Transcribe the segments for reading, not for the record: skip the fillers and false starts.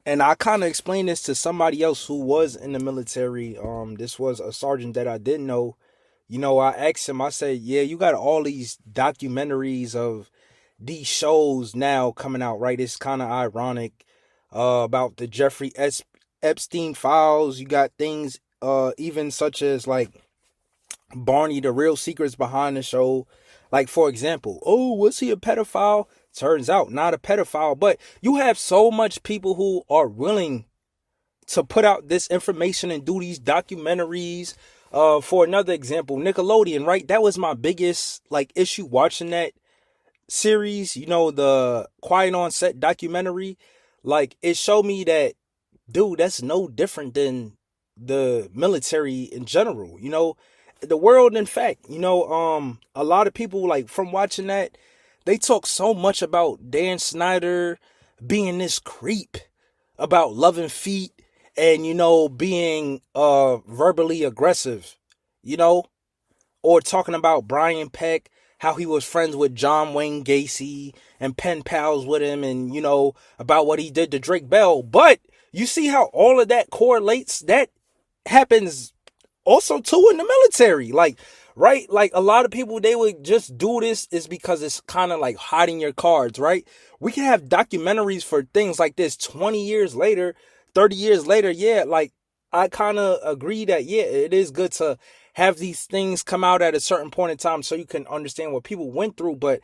And I kind of explained this to somebody else who was in the military. This was a sergeant that I didn't know. I asked him, I said, yeah, you got all these documentaries of these shows now coming out, right? It's kind of ironic about the Epstein files. You got things even such as like Barney, the real secrets behind the show. Like, for example, oh, was he a pedophile? Turns out not a pedophile, but you have so much people who are willing to put out this information and do these documentaries. For another example, Nickelodeon, right? That was my biggest like issue watching that series, the Quiet on Set documentary. Like, it showed me that, dude, that's no different than the military in general. The world, in fact, a lot of people, like, from watching that, they talk so much about Dan Snyder being this creep, about loving feet, and being verbally aggressive, you know or talking about Brian Peck, how he was friends with John Wayne Gacy and pen pals with him, and about what he did to Drake Bell. But you see how all of that correlates. That happens also too in the military. Like, right? Like, a lot of people, they would just do this is because it's kind of like hiding your cards, right? We can have documentaries for things like this 20 years later, 30 years later. Yeah, like, I kind of agree that, yeah, it is good to have these things come out at a certain point in time so you can understand what people went through. But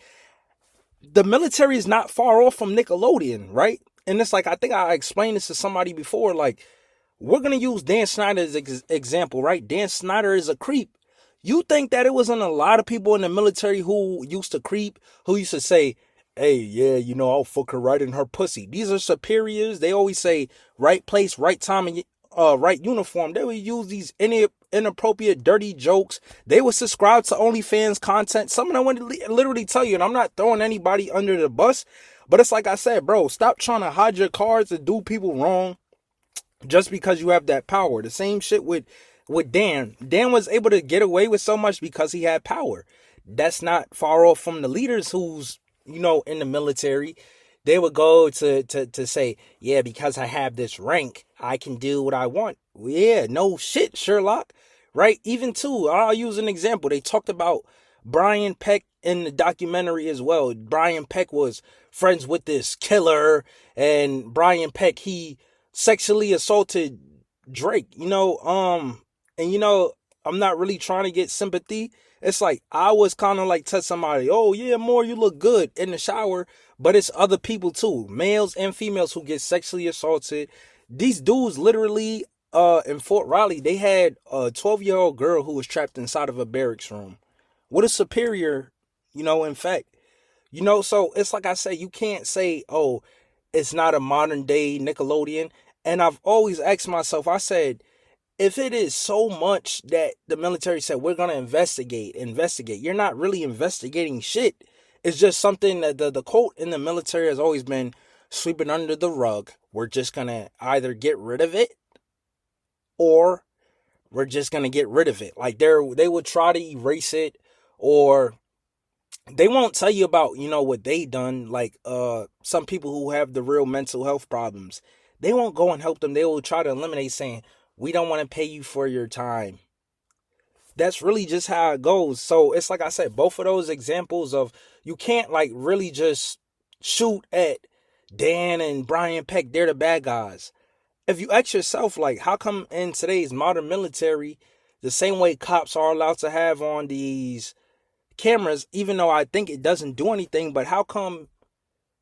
the military is not far off from Nickelodeon, right? And it's like, I think I explained this to somebody before. Like, we're going to use Dan Snyder as example, right? Dan Snyder is a creep. You think that it wasn't a lot of people in the military who used to creep, who used to say, hey, yeah, I'll fuck her right in her pussy. These are superiors. They always say right place, right time, and right uniform. They would use these inappropriate, dirty jokes. They would subscribe to OnlyFans content. Some of them would literally tell you, and I'm not throwing anybody under the bus, but it's like I said, bro, stop trying to hide your cards and do people wrong just because you have that power. The same shit with Dan. Dan was able to get away with so much because he had power. That's not far off from the leaders who's in the military. They would go to say, yeah, because I have this rank, I can do what I want. Well, yeah, no shit, Sherlock. Right? Even too, I'll use an example. They talked about Brian Peck in the documentary as well. Brian Peck was friends with this killer, and Brian Peck, he sexually assaulted Drake, and I'm not really trying to get sympathy. It's like I was kind of like tell somebody, oh yeah, more you look good in the shower, but it's other people too, males and females who get sexually assaulted. These dudes literally in Fort Riley, they had a 12-year-old girl who was trapped inside of a barracks room with a superior, in fact. So it's like I say, you can't say, oh, it's not a modern day Nickelodeon. And I've always asked myself, I said, if it is so much that the military said we're gonna investigate, you're not really investigating shit. It's just something that the quote in the military has always been sweeping under the rug. We're just gonna either get rid of it or we're just gonna get rid of it. Like they would try to erase it, or they won't tell you about what they done. Like some people who have the real mental health problems, they won't go and help them. They will try to eliminate, saying we don't want to pay you for your time. That's really just how it goes. So it's like I said, both of those examples of, you can't like really just shoot at Dan and Brian Peck. They're the bad guys. If you ask yourself, like, how come in today's modern military, the same way cops are allowed to have on these cameras, even though I think it doesn't do anything, but how come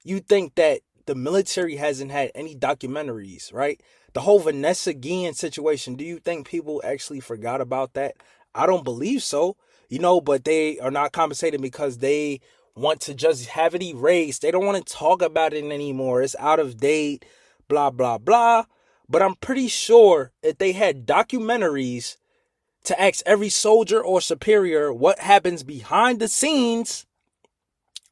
you think that the military hasn't had any documentaries, right? The whole Vanessa Guillen situation, do you think people actually forgot about that? I don't believe so, but they are not compensated because they want to just have it erased. They don't want to talk about it anymore. It's out of date, blah, blah, blah. But I'm pretty sure if they had documentaries to ask every soldier or superior what happens behind the scenes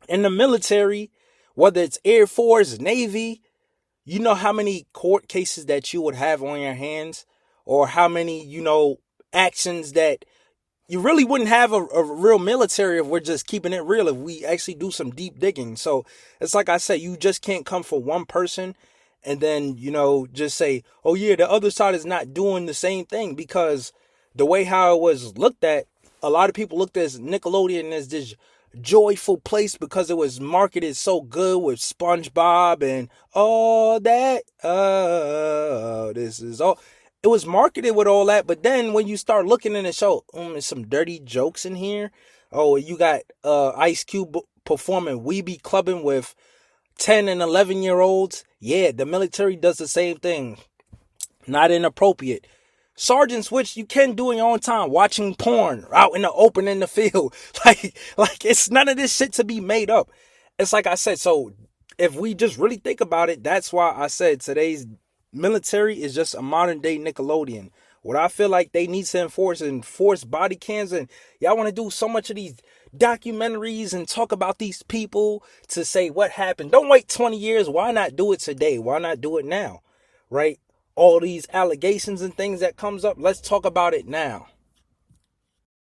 in the military, whether it's Air Force, Navy, you know how many court cases that you would have on your hands, or how many, actions that you really wouldn't have a real military if we're just keeping it real, if we actually do some deep digging. So it's like I said, you just can't come for one person and then, just say, oh yeah, the other side is not doing the same thing, because the way how it was looked at, a lot of people looked at Nickelodeon as this joyful place because it was marketed so good with SpongeBob and all that. This is all. It was marketed with all that, but then when you start looking in the show, there's some dirty jokes in here. Oh, you got Ice Cube performing "We Be Clubbing" with 10 and 11-year-olds. Yeah, the military does the same thing. Not inappropriate. Sergeant Switch, you can do in your own time, watching porn out in the open in the field. Like it's none of this shit to be made up. It's like I said, so if we just really think about it, that's why I said today's military is just a modern day Nickelodeon. What I feel like they need to enforce body cams, and y'all want to do so much of these documentaries and talk about these people to say what happened. Don't wait 20 years. Why not do it today? Why not do it now? Right? All these allegations and things that comes up, let's talk about it now.